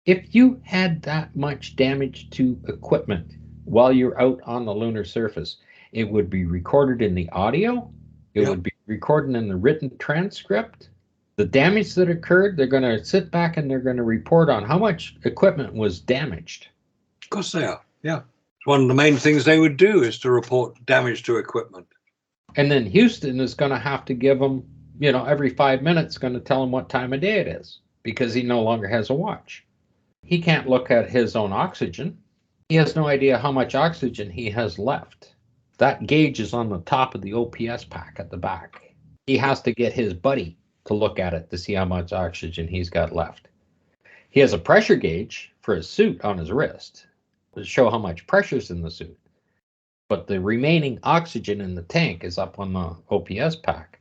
If you had that much damage to equipment while you're out on the lunar surface, it would be recorded in the audio, it Yeah, would be recorded in the written transcript. The damage that occurred, they're going to sit back and they're going to report on how much equipment was damaged. of course they are. Yeah. One of the main things they would do is to report damage to equipment. And then Houston is going to have to give them, every 5 minutes, going to tell them what time of day it is because he no longer has a watch. He can't look at his own oxygen. He has no idea how much oxygen he has left. That gauge is on the top of the OPS pack at the back. He has to get his buddy to look at it to see how much oxygen he's got left. He has a pressure gauge for his suit on his wrist to show how much pressure's in the suit. But the remaining oxygen in the tank is up on the OPS pack.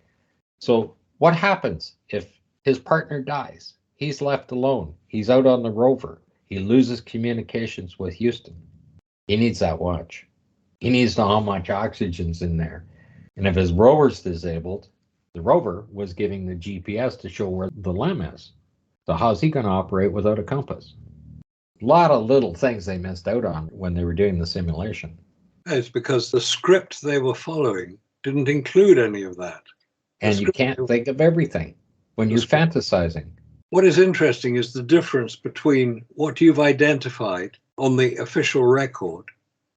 So what happens if his partner dies? He's left alone. He's out on the rover. He loses communications with Houston. He needs that watch. He needs to know how much oxygen's in there. And if his rover's disabled, the rover was giving the GPS to show where the LEM is. So how's he going to operate without a compass? A lot of little things they missed out on when they were doing the simulation. It's because the script they were following didn't include any of that. And you can't think of everything when you're fantasizing. What is interesting is the difference between what you've identified on the official record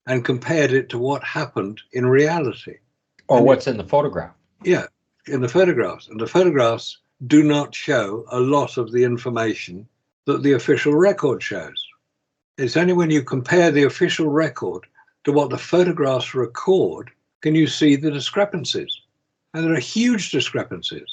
and compared it to what happened in reality. Or what's in the photograph. Yeah, in the photographs. And the photographs do not show a lot of the information that the official record shows. It's only when you compare the official record to what the photographs record can you see the discrepancies. And there are huge discrepancies.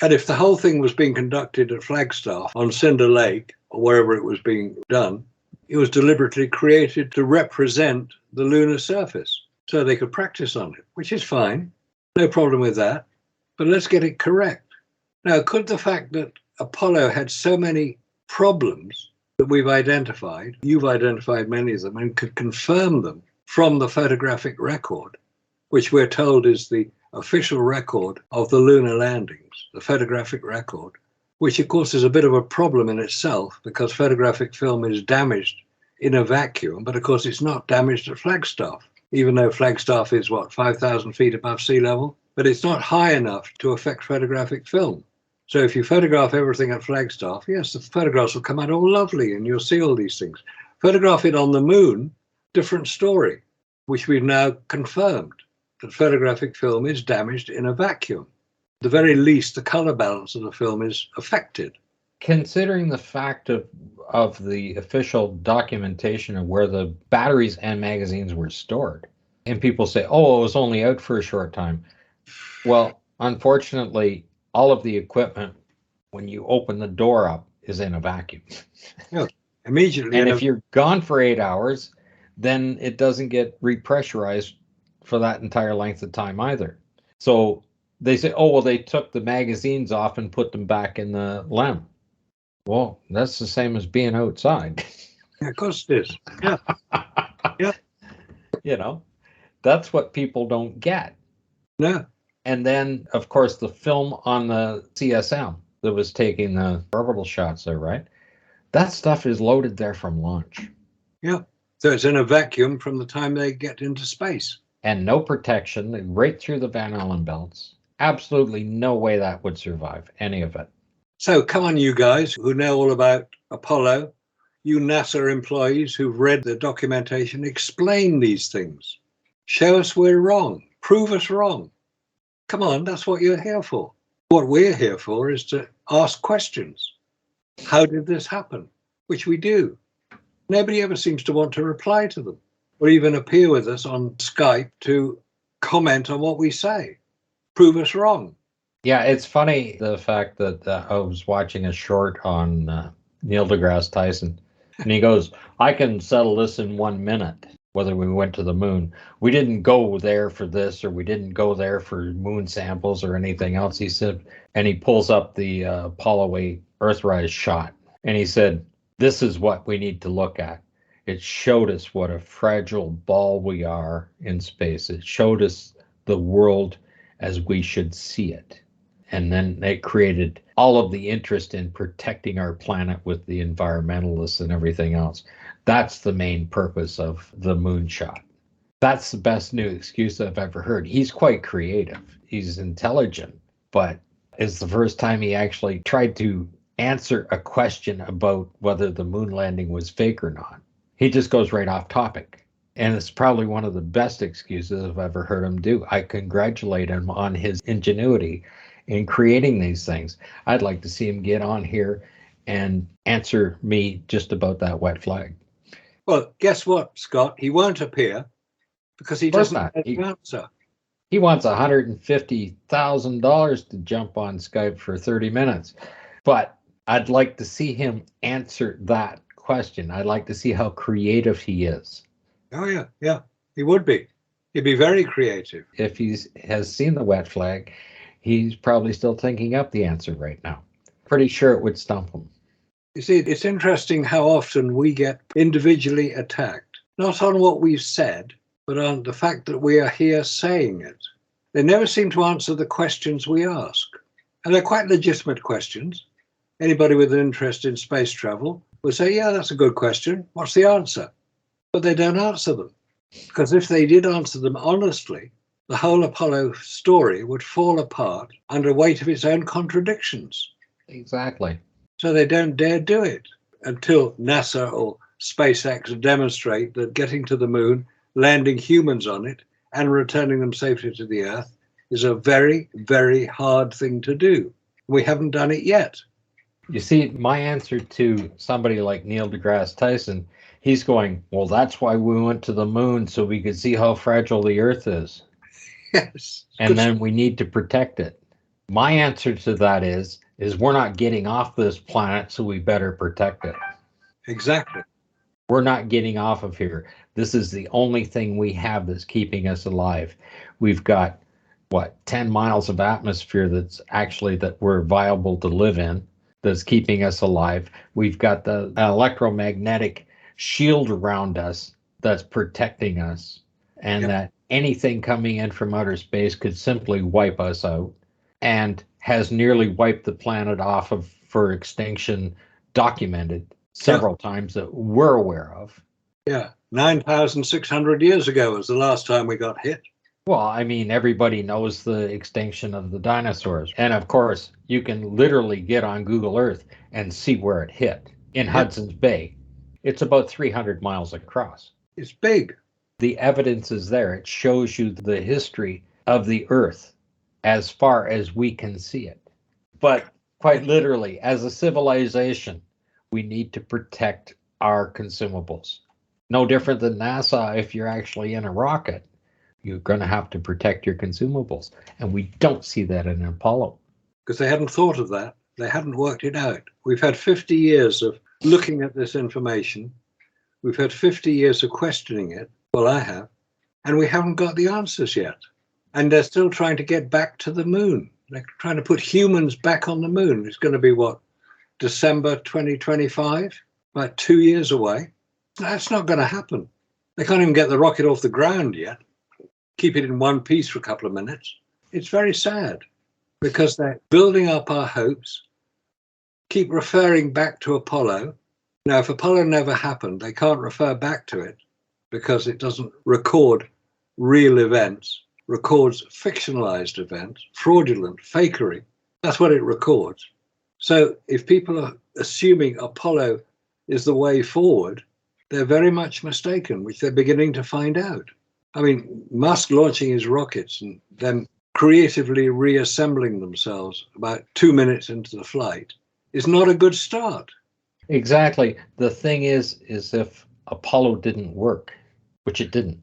And if the whole thing was being conducted at Flagstaff on Cinder Lake, or wherever it was being done, it was deliberately created to represent the lunar surface so they could practice on it, which is fine. No problem with that. But let's get it correct. Now, could the fact that Apollo had so many problems that we've identified, you've identified many of them, and could confirm them from the photographic record, which we're told is the official record of the lunar landings, the photographic record, which of course is a bit of a problem in itself because photographic film is damaged in a vacuum, but of course it's not damaged at Flagstaff, even though Flagstaff is 5,000 feet above sea level, but it's not high enough to affect photographic film. So if you photograph everything at Flagstaff, yes, the photographs will come out all lovely and you'll see all these things. Photograph it on the moon, different story, which we've now confirmed that photographic film is damaged in a vacuum. At the very least, the color balance of the film is affected. Considering the fact of the official documentation of where the batteries and magazines were stored, and people say, oh, it was only out for a short time. Well, unfortunately, all of the equipment, when you open the door up, is in a vacuum. Yeah, immediately. And if you're gone for 8 hours, then it doesn't get repressurized for that entire length of time either. So they say, oh, well, they took the magazines off and put them back in the LEM. Well, that's the same as being outside. Yeah, of course it is. Yeah. Yeah. That's what people don't get. No. And then, of course, the film on the CSM that was taking the orbital shots there, right? That stuff is loaded there from launch. Yeah. So it's in a vacuum from the time they get into space. And no protection, right through the Van Allen belts. Absolutely no way that would survive, any of it. So come on, you guys who know all about Apollo, you NASA employees who've read the documentation, explain these things. Show us we're wrong. Prove us wrong. Come on, that's what you're here for. What we're here for is to ask questions. How did this happen? Which we do. Nobody ever seems to want to reply to them or even appear with us on Skype to comment on what we say. Prove us wrong. Yeah, it's funny, the fact that I was watching a short on Neil deGrasse Tyson, and he goes, I can settle this in 1 minute, whether we went to the moon. We didn't go there for this, or we didn't go there for moon samples or anything else, he said. And he pulls up the Apollo 8 Earthrise shot, and he said, this is what we need to look at. It showed us what a fragile ball we are in space. It showed us the world as we should see it. And then it created all of the interest in protecting our planet with the environmentalists and everything else. That's the main purpose of the moonshot. That's the best new excuse I've ever heard. He's quite creative. He's intelligent, but it's the first time he actually tried to answer a question about whether the moon landing was fake or not. He just goes right off topic. And it's probably one of the best excuses I've ever heard him do. I congratulate him on his ingenuity in creating these things. I'd like to see him get on here and answer me just about that wet flag. Well, guess what, Scott? He won't appear because he doesn't have the answer. He wants $150,000 to jump on Skype for 30 minutes. But I'd like to see him answer that question. I'd like to see how creative he is. Oh, yeah, he would be. He'd be very creative. If he has seen the wet flag, he's probably still thinking up the answer right now. Pretty sure it would stump him. You see, it's interesting how often we get individually attacked, not on what we've said, but on the fact that we are here saying it. They never seem to answer the questions we ask. And they're quite legitimate questions. Anybody with an interest in space travel would say, yeah, that's a good question. What's the answer? But they don't answer them. Because if they did answer them honestly, the whole Apollo story would fall apart under weight of its own contradictions. Exactly. So they don't dare do it until NASA or SpaceX demonstrate that getting to the moon, landing humans on it, and returning them safely to the Earth is a very, very hard thing to do. We haven't done it yet. You see, my answer to somebody like Neil deGrasse Tyson, he's going, well, that's why we went to the moon, so we could see how fragile the Earth is. Yes. And then we need to protect it. My answer to that is we're not getting off this planet, so we better protect it. Exactly. We're not getting off of here. This is the only thing we have that's keeping us alive. We've got, 10 miles of atmosphere that's actually that we're viable to live in, that's keeping us alive. We've got the electromagnetic shield around us that's protecting us, and that anything coming in from outer space could simply wipe us out, and has nearly wiped the planet off for extinction, documented several times that we're aware of. Yeah, 9,600 years ago was the last time we got hit. Well, I mean, everybody knows the extinction of the dinosaurs. And of course, you can literally get on Google Earth and see where it hit in Hudson's Bay. It's about 300 miles across. It's big. The evidence is there. It shows you the history of the Earth as far as we can see it. But quite literally, as a civilization, we need to protect our consumables. No different than NASA. If you're actually in a rocket, you're going to have to protect your consumables. And we don't see that in Apollo. Because they hadn't thought of that. They hadn't worked it out. We've had 50 years of looking at this information. We've had 50 years of questioning it. Well, I have. And we haven't got the answers yet. And they're still trying to get back to the moon. They're trying to put humans back on the moon. It's going to be December 2025? About 2 years away. That's not going to happen. They can't even get the rocket off the ground yet. Keep it in one piece for a couple of minutes. It's very sad because they're building up our hopes, keep referring back to Apollo. Now, if Apollo never happened, they can't refer back to it because it doesn't record real events, records fictionalized events, fraudulent, fakery. That's what it records. So if people are assuming Apollo is the way forward, they're very much mistaken, which they're beginning to find out. I mean, Musk launching his rockets and them creatively reassembling themselves about 2 minutes into the flight is not a good start. Exactly. The thing is if Apollo didn't work, which it didn't,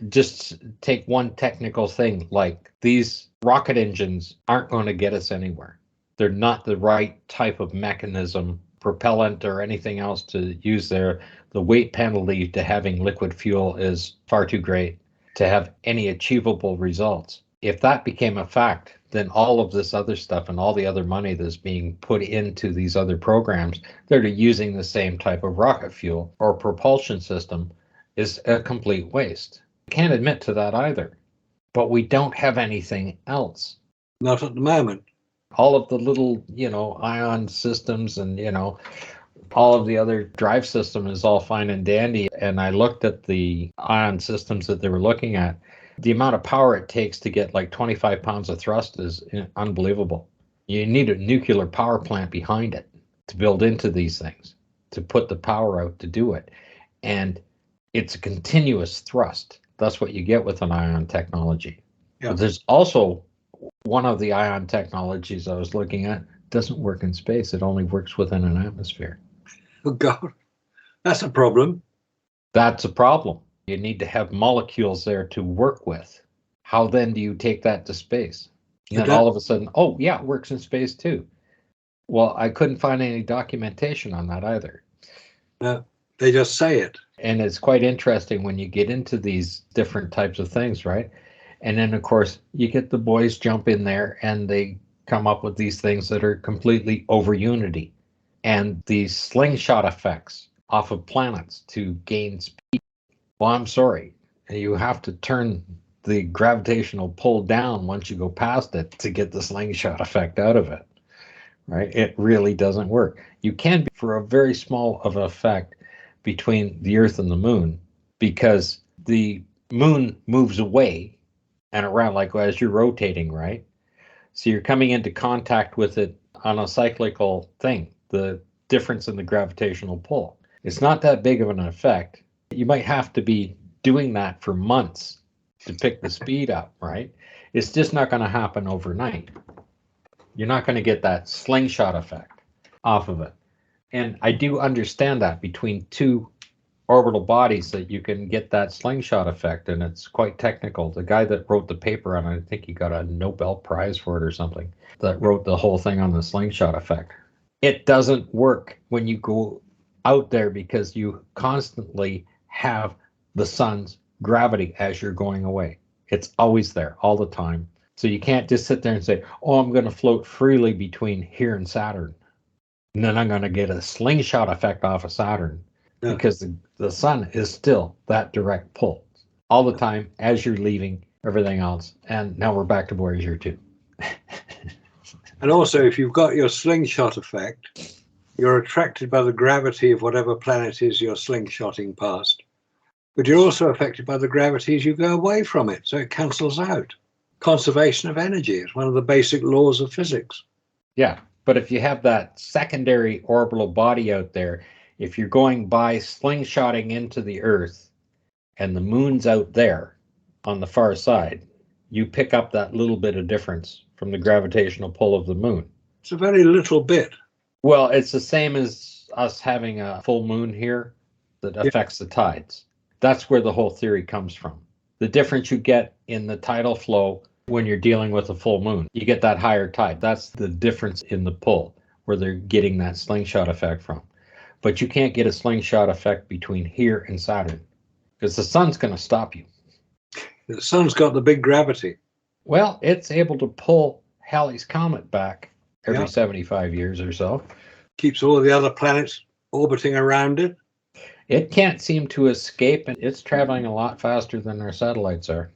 just take one technical thing, like these rocket engines aren't going to get us anywhere. They're not the right type of mechanism, propellant or anything else to use there. The weight penalty to having liquid fuel is far too great to have any achievable results. If that became a fact, then all of this other stuff and all the other money that's being put into these other programs that are using the same type of rocket fuel or propulsion system is a complete waste. Can't admit to that either. But we don't have anything else. Not at the moment. all of the little, ion systems and, all of the other drive system is all fine and dandy. And I looked at the ion systems that they were looking at. The amount of power it takes to get like 25 pounds of thrust is unbelievable. You need a nuclear power plant behind it to build into these things, to put the power out to do it. And it's a continuous thrust. That's what you get with an ion technology. Yeah. But there's also one of the ion technologies I was looking at doesn't work in space. It only works within an atmosphere. Oh, God, that's a problem. That's a problem. You need to have molecules there to work with. How then do you take that to space? And then all of a sudden, oh, yeah, it works in space too. Well, I couldn't find any documentation on that either. No, they just say it. And it's quite interesting when you get into these different types of things, right? And then, of course, you get the boys jump in there and they come up with these things that are completely over unity. And these slingshot effects off of planets to gain speed. Well, I'm sorry. You have to turn the gravitational pull down once you go past it to get the slingshot effect out of it, right? It really doesn't work. You can, for a very small of an effect between the Earth and the Moon, because the Moon moves away and around like as you're rotating, right? So you're coming into contact with it on a cyclical thing, the difference in the gravitational pull. It's not that big of an effect. You might have to be doing that for months to pick the speed up, right? It's just not going to happen overnight. You're not going to get that slingshot effect off of it. And I do understand that between two orbital bodies that you can get that slingshot effect, and it's quite technical. The guy that wrote the paper on it, I think he got a Nobel Prize for it or something, that wrote the whole thing on the slingshot effect. It doesn't work when you go out there because you constantly have the sun's gravity as you're going away. It's always there all the time. So you can't just sit there and say, oh, I'm going to float freely between here and Saturn. And then I'm going to get a slingshot effect off of Saturn. Yeah. Because the sun is still that direct pull all the time as you're leaving everything else. And now we're back to Voyager 2. And also, if you've got your slingshot effect, you're attracted by the gravity of whatever planet is you're slingshotting past. But you're also affected by the gravity as you go away from it. So it cancels out. Conservation of energy is one of the basic laws of physics. Yeah, but if you have that secondary orbital body out there, if you're going by slingshotting into the Earth and the moon's out there on the far side, you pick up that little bit of difference from the gravitational pull of the moon. It's a very little bit. Well, it's the same as us having a full moon here that affects the tides. That's where the whole theory comes from. The difference you get in the tidal flow when you're dealing with a full moon, you get that higher tide. That's the difference in the pull, where they're getting that slingshot effect from. But you can't get a slingshot effect between here and Saturn because the sun's going to stop you. The sun's got the big gravity. Well, it's able to pull Halley's Comet back every 75 years or so. Keeps all the other planets orbiting around it. It can't seem to escape, and it's traveling a lot faster than our satellites are.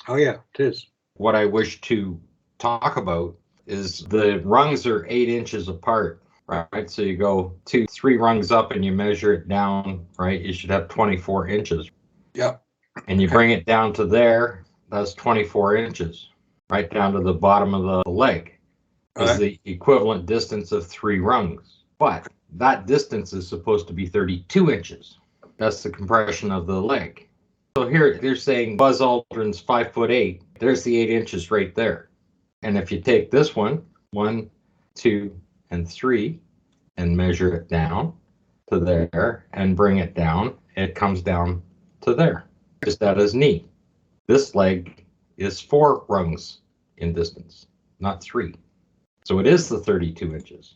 Oh, yeah, it is. What I wish to talk about is the rungs are 8 inches apart. Right, so you go 2-3 rungs up and you measure it down, right? You should have 24 inches. Yep. And you bring it down to there, that's 24 inches, right down to the bottom of the leg. Is the equivalent distance of 3 rungs. But that distance is supposed to be 32 inches. That's the compression of the leg. So here they're saying Buzz Aldrin's 5'8". There's the 8 inches right there. And if you take this one, 1, 2, and 3, and measure it down to there and bring it down, it comes down to there, just at his knee. This leg is 4 rungs in distance, not 3. So it is the 32 inches.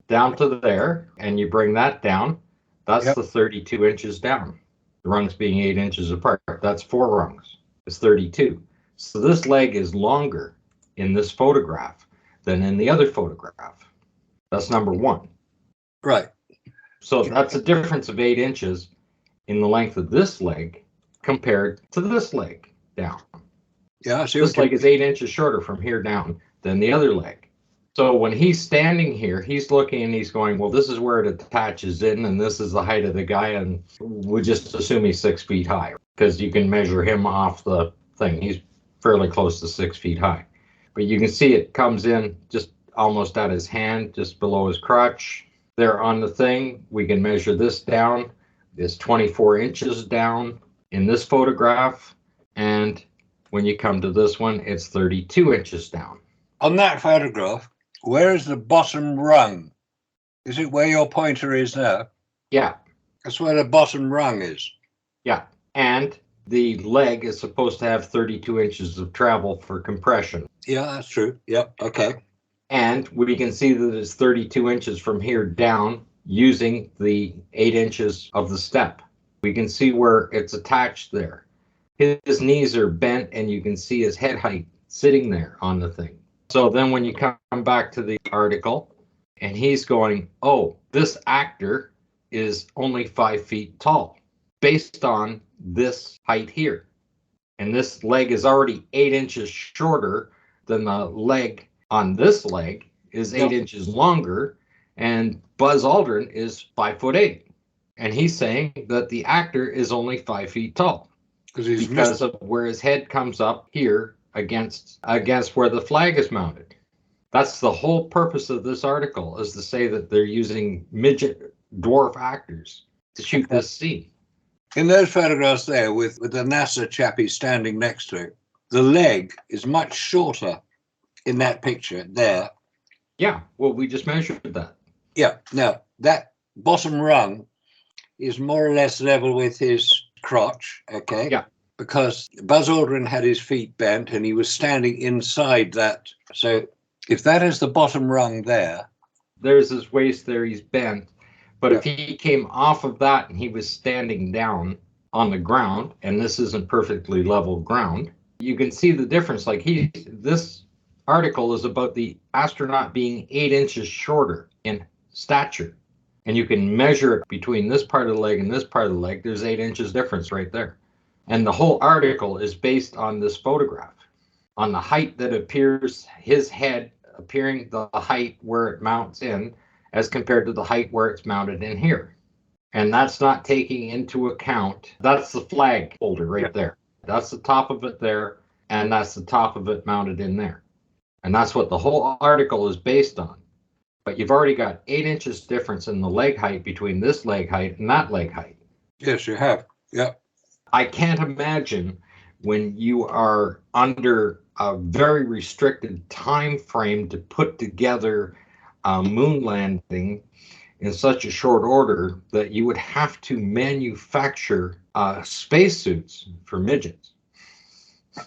Down to there, and you bring that down, that's the 32 inches down. The rungs being 8 inches apart, that's 4 rungs. It's 32. So this leg is longer in this photograph than in the other photograph. That's number 1. Right. So that's a difference of 8 inches in the length of this leg compared to this leg down. Yeah, I see. This leg is 8 inches shorter from here down than the other leg. So when he's standing here, he's looking and he's going, well, this is where it attaches in, and this is the height of the guy, and we'll just assume he's 6 feet high, because you can measure him off the thing. He's fairly close to 6 feet high. But you can see it comes in just almost at his hand, just below his crotch. There on the thing, we can measure this down. It's 24 inches down in this photograph, and when you come to this one, it's 32 inches down. On that photograph, where is the bottom rung? Is it where your pointer is now? Yeah. That's where the bottom rung is. Yeah. And the leg is supposed to have 32 inches of travel for compression. Yeah, that's true. Yep. Okay. And we can see that it's 32 inches from here down using the 8 inches of the step. We can see where it's attached there. His knees are bent, and you can see his head height sitting there on the thing. So then when you come back to the article, and he's going, oh, this actor is only 5 feet tall based on this height here. And this leg is already 8 inches shorter than the leg on this leg is 8 inches longer. And Buzz Aldrin is 5'8". And he's saying that the actor is only 5 feet tall because of where his head comes up here against where the flag is mounted. That's the whole purpose of this article, is to say that they're using midget dwarf actors to shoot this scene. In those photographs there with the NASA chappie standing next to it, the leg is much shorter in that picture there. Yeah, well, we just measured that. Yeah, now that bottom rung is more or less level with his crotch, okay? Yeah. Because Buzz Aldrin had his feet bent and he was standing inside that. So if that is the bottom rung there. There's his waist there, he's bent. But if he came off of that and he was standing down on the ground, and this isn't perfectly level ground, you can see the difference. Like this article is about the astronaut being 8 inches shorter in stature. And you can measure it between this part of the leg and this part of the leg. There's 8 inches difference right there. And the whole article is based on this photograph, on the height that appears, his head appearing the height where it mounts in as compared to the height where it's mounted in here. And that's not taking into account, that's the flag holder right there. That's the top of it there, and that's the top of it mounted in there. And that's what the whole article is based on. But you've already got 8 inches difference in the leg height between this leg height and that leg height. Yes, you have. Yeah. I can't imagine when you are under a very restricted time frame to put together a moon landing in such a short order that you would have to manufacture spacesuits for midgets.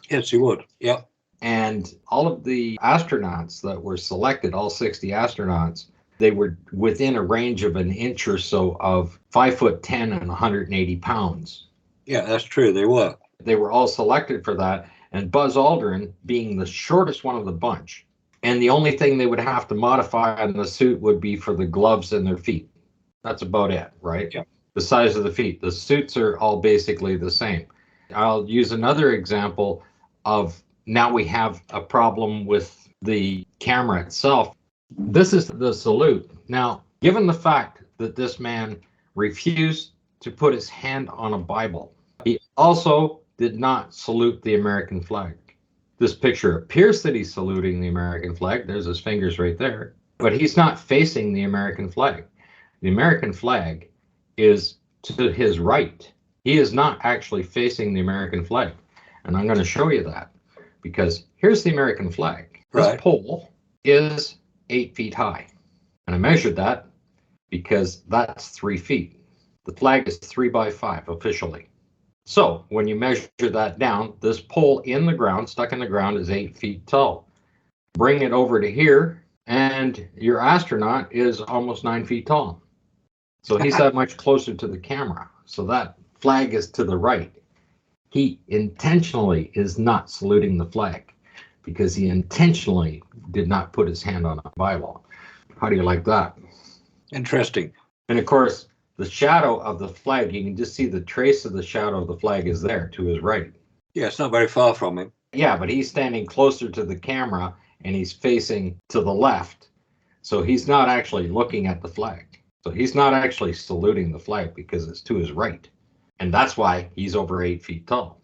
Yes, you would. Yeah. And all of the astronauts that were selected, all 60 astronauts, they were within a range of an inch or so of 5'10" and 180 pounds. Yeah, that's true. They were. They were all selected for that. And Buzz Aldrin being the shortest one of the bunch. And the only thing they would have to modify on the suit would be for the gloves and their feet. That's about it, right? Yeah. The size of the feet. The suits are all basically the same. I'll use another example of now we have a problem with the camera itself. This is the salute. Now, given the fact that this man refused to put his hand on a Bible, he also did not salute the American flag. This picture appears that he's saluting the American flag. There's his fingers right there. But he's not facing the American flag. The American flag is to his right. He is not actually facing the American flag. And I'm going to show you that. Because here's the American flag. This pole is 8 feet high. And I measured that because that's 3 feet. The flag is 3 by 5 officially. So when you measure that down, this pole in the ground, stuck in the ground, is 8 feet tall. Bring it over to here, and your astronaut is almost 9 feet tall. So he's that much closer to the camera. So that flag is to the right. He intentionally is not saluting the flag because he intentionally did not put his hand on a Bible. How do you like that? Interesting. And of course, the shadow of the flag, you can just see the trace of the shadow of the flag is there to his right. Yeah, it's not very far from him. Yeah, but he's standing closer to the camera, and he's facing to the left. So he's not actually looking at the flag. So he's not actually saluting the flag because it's to his right. And that's why he's over 8 feet tall.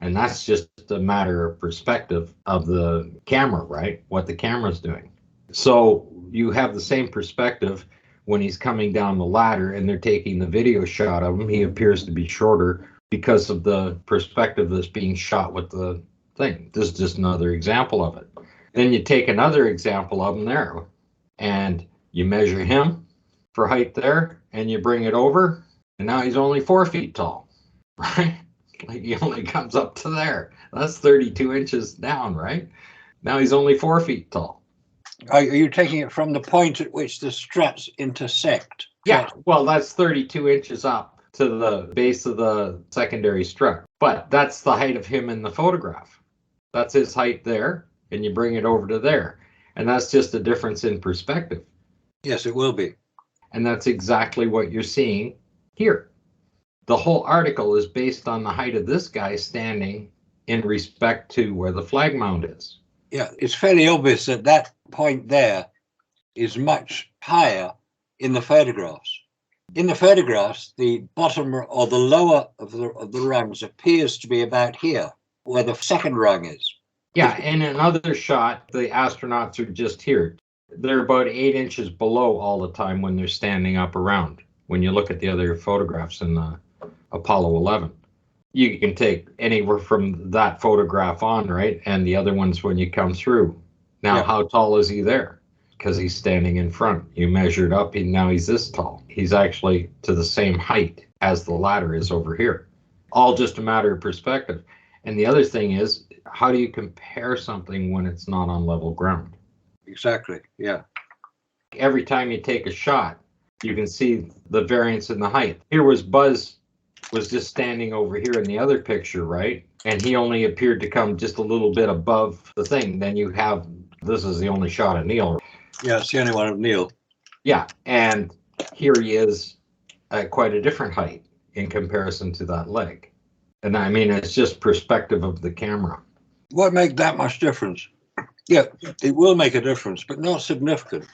And that's just a matter of perspective of the camera, right? What the camera's doing. So you have the same perspective when he's coming down the ladder and they're taking the video shot of him. He appears to be shorter because of the perspective that's being shot with the thing. This is just another example of it. Then you take another example of him there and you measure him for height there and you bring it over, and now he's only 4 feet tall, right? Like he only comes up to there. That's 32 inches down, right? Now he's only 4 feet tall. Are you taking it from the point at which the struts intersect? Yeah, well, that's 32 inches up to the base of the secondary strut. But that's the height of him in the photograph. That's his height there, and you bring it over to there. And that's just a difference in perspective. Yes, it will be. And that's exactly what you're seeing here. The whole article is based on the height of this guy standing in respect to where the flag mount is. Yeah, it's fairly obvious that that point there is much higher in the photographs. In the photographs, the bottom or the lower of the rungs appears to be about here, where the second rung is. Yeah, in another shot, the astronauts are just here. They're about 8 inches below all the time when they're standing up around. When you look at the other photographs in the Apollo 11, you can take anywhere from that photograph on, right? And the other ones when you come through. Now, Yeah. How tall is he there? Because he's standing in front. You measured up, and now he's this tall. He's actually to the same height as the ladder is over here. All just a matter of perspective. And the other thing is, how do you compare something when it's not on level ground? Exactly, yeah. Every time you take a shot, you can see the variance in the height. Here was Buzz was just standing over here in the other picture, right? And he only appeared to come just a little bit above the thing. Then you have, this is the only shot of Neil. Yeah, it's the only one of Neil. Yeah, and here he is at quite a different height in comparison to that leg. And I mean, it's just perspective of the camera. Won't make that much difference. Yeah, it will make a difference, but not significant.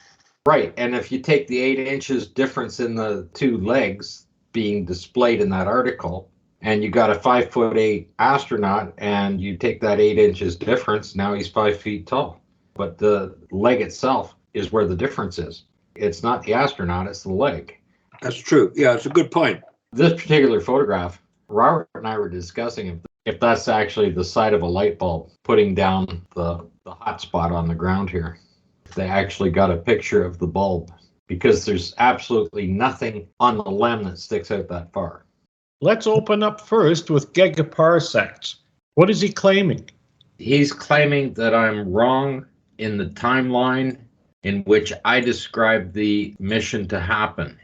Right, and if you take the 8 inches difference in the two legs being displayed in that article, and you got a 5'8" astronaut, and you take that 8 inches difference, now he's 5 feet tall. But the leg itself is where the difference is. It's not the astronaut, it's the leg. That's true. Yeah, it's a good point. This particular photograph, Robert and I were discussing if that's actually the side of a light bulb putting down the hot spot on the ground here. They actually got a picture of the bulb because there's absolutely nothing on the LEM that sticks out that far. Let's open up first with gigaparsecs. What is he claiming? He's claiming that I'm wrong in the timeline in which I described the mission to happen.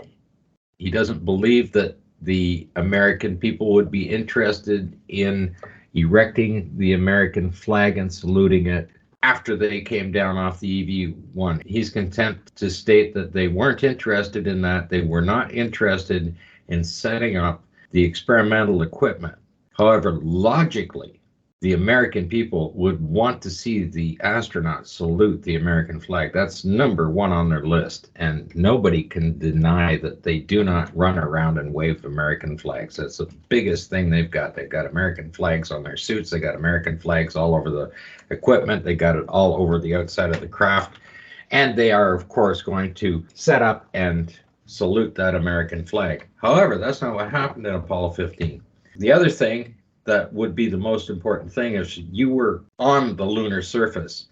He doesn't believe that the American people would be interested in erecting the American flag and saluting it after they came down off the EV-1. He's content to state that they weren't interested in that. They were not interested in setting up the experimental equipment. However, logically, the American people would want to see the astronauts salute the American flag. That's number one on their list. And nobody can deny that they do not run around and wave American flags. That's the biggest thing they've got. They've got American flags on their suits. They got American flags all over the equipment. They got it all over the outside of the craft. And they are, of course, going to set up and salute that American flag. However, that's not what happened in Apollo 15. The other thing that would be the most important thing is you were on the lunar surface,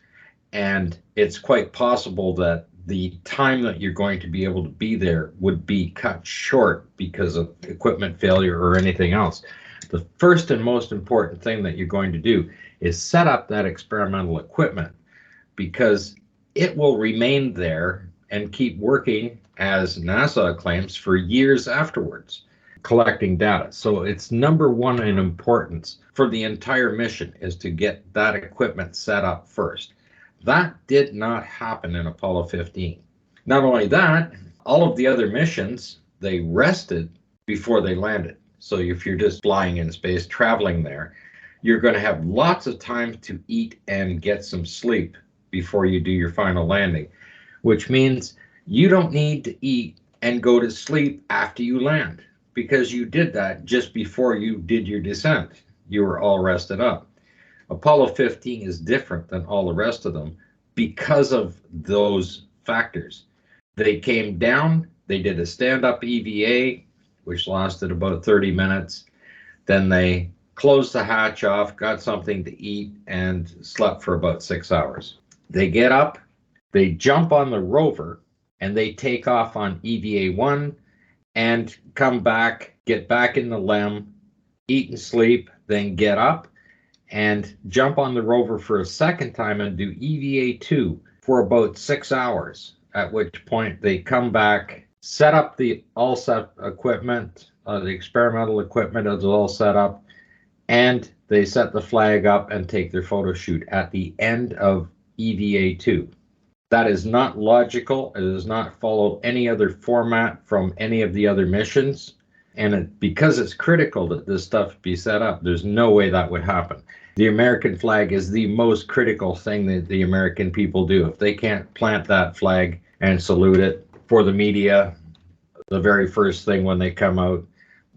and it's quite possible that the time that you're going to be able to be there would be cut short because of equipment failure or anything else. The first and most important thing that you're going to do is set up that experimental equipment, because it will remain there and keep working, as NASA claims, for years afterwards, collecting data. So it's number one in importance for the entire mission is to get that equipment set up first. That did not happen in Apollo 15. Not only that, all of the other missions, they rested before they landed. So if you're just flying in space, traveling there, you're going to have lots of time to eat and get some sleep before you do your final landing, which means you don't need to eat and go to sleep after you land, because you did that just before you did your descent. You were all rested up. Apollo 15 is different than all the rest of them because of those factors. They came down, they did a stand-up EVA, which lasted about 30 minutes. Then they closed the hatch off, got something to eat, and slept for about 6 hours. They get up, they jump on the rover, and they take off on EVA 1 and come back, get back in the LEM, eat and sleep, then get up and jump on the rover for a second time and do EVA 2 for about 6 hours, at which point they come back, set up the all set equipment, the experimental equipment is all set up, and they set the flag up and take their photo shoot at the end of EVA 2. That is not logical. It does not follow any other format from any of the other missions. And because it's critical that this stuff be set up, there's no way that would happen. The American flag is the most critical thing that the American people do. If they can't plant that flag and salute it for the media, the very first thing when they come out,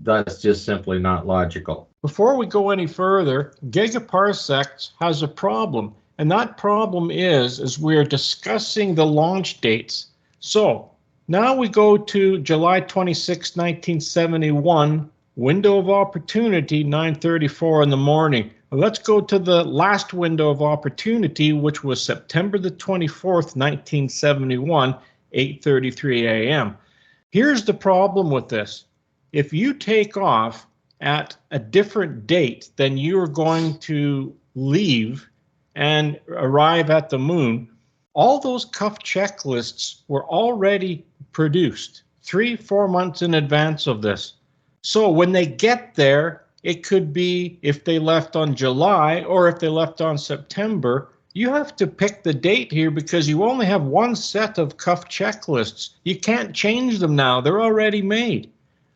that's just simply not logical. Before we go any further, gigaparsecs has a problem. And that problem is we're discussing the launch dates. So now we go to July 26, 1971, window of opportunity, 9:34 in the morning. Let's go to the last window of opportunity, which was September the 24th, 1971, 8:33 a.m. Here's the problem with this. If you take off at a different date than you're going to leave and arrive at the moon, all those cuff checklists were already produced 3-4 months in advance of this. So when they get there, it could be if they left on July or if they left on September. You have to pick the date here because you only have one set of cuff checklists. You can't change them now. They're already made.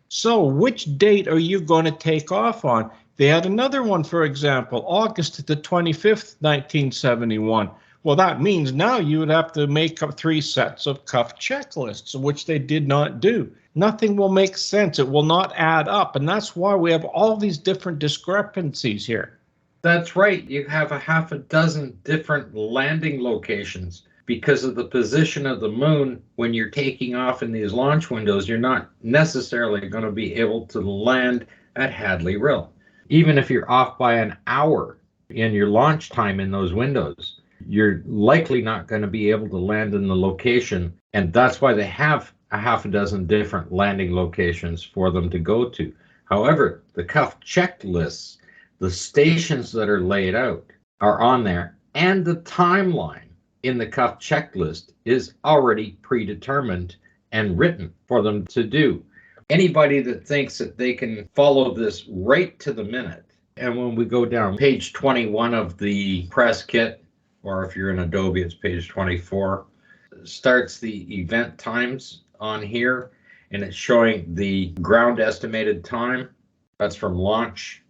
So which date are you going to take off on? They had another one, for example, August the 25th, 1971. Well, that means now you would have to make up 3 sets of cuff checklists, which they did not do. Nothing will make sense. It will not add up. And that's why we have all these different discrepancies here. That's right. You have a half a dozen different landing locations because of the position of the moon. When you're taking off in these launch windows, you're not necessarily going to be able to land at Hadley Rill. Even if you're off by an hour in your launch time in those windows, you're likely not going to be able to land in the location. And that's why they have a half a dozen different landing locations for them to go to. However, the cuff checklists, the stations that are laid out are on there, and the timeline in the cuff checklist is already predetermined and written for them to do. Anybody that thinks that they can follow this right to the minute, and when we go down page 21 of the press kit, or if you're in Adobe, it's page 24, starts the event times on here, and it's showing the ground estimated time. That's from launch,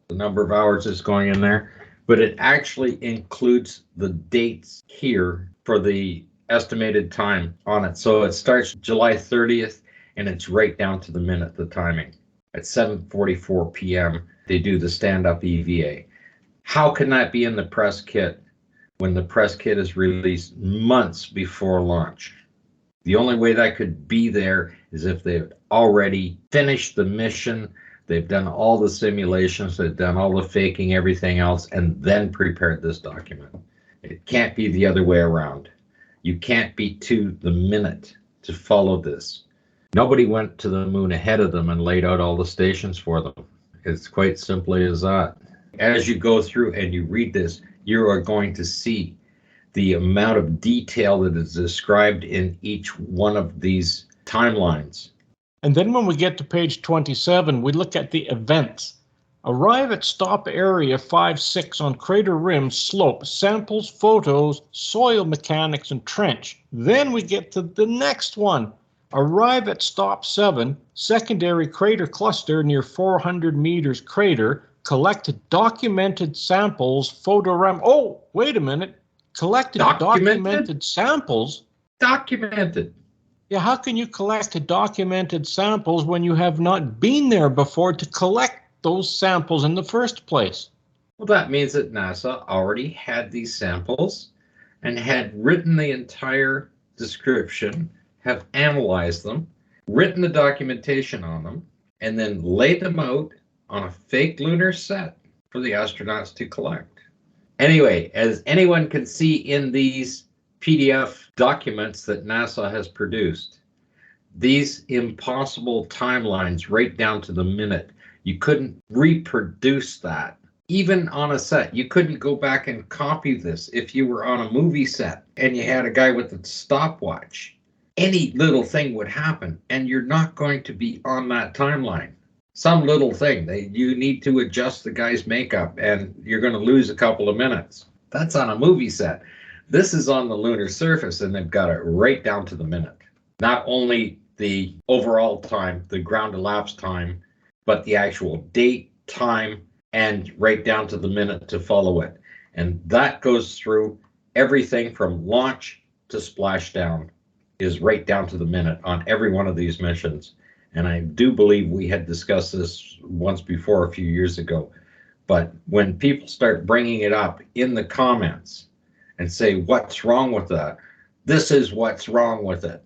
the number of hours is going in there, but it actually includes the dates here for the estimated time on it. So it starts July 30th, and it's right down to the minute, the timing. At 7:44 p.m., they do the stand-up EVA. How can that be in the press kit when the press kit is released months before launch? The only way that could be there is if they've already finished the mission, they've done all the simulations, they've done all the faking, everything else, and then prepared this document. It can't be the other way around. You can't be to the minute to follow this. Nobody went to the moon ahead of them and laid out all the stations for them. It's quite simply as that. As you go through and you read this, you are going to see the amount of detail that is described in each one of these timelines. And then when we get to page 27, we look at the events. Arrive at stop area 5-6 on crater rim, slope, samples, photos, soil mechanics, and trench. Then we get to the next one. Arrive at stop 7, secondary crater cluster near 400 meters crater, collect documented samples, Oh, wait a minute. Collected documented samples. Documented. Yeah, how can you collect documented samples when you have not been there before to collect those samples in the first place? Well, that means that NASA already had these samples and had written the entire description, have analyzed them, written the documentation on them, and then laid them out on a fake lunar set for the astronauts to collect. Anyway, as anyone can see in these PDF documents that NASA has produced, these impossible timelines right down to the minute, you couldn't reproduce that. Even on a set, you couldn't go back and copy this if you were on a movie set and you had a guy with a stopwatch. Any little thing would happen, and you're not going to be on that timeline. Some little thing, you need to adjust the guy's makeup, and you're going to lose a couple of minutes. That's on a movie set. This is on the lunar surface, and they've got it right down to the minute. Not only the overall time, the ground elapsed time, but the actual date, time, and right down to the minute to follow it. And that goes through everything from launch to splashdown, is right down to the minute on every one of these missions. And I do believe we had discussed this once before a few years ago. But when people start bringing it up in the comments and say, what's wrong with that? This is what's wrong with it.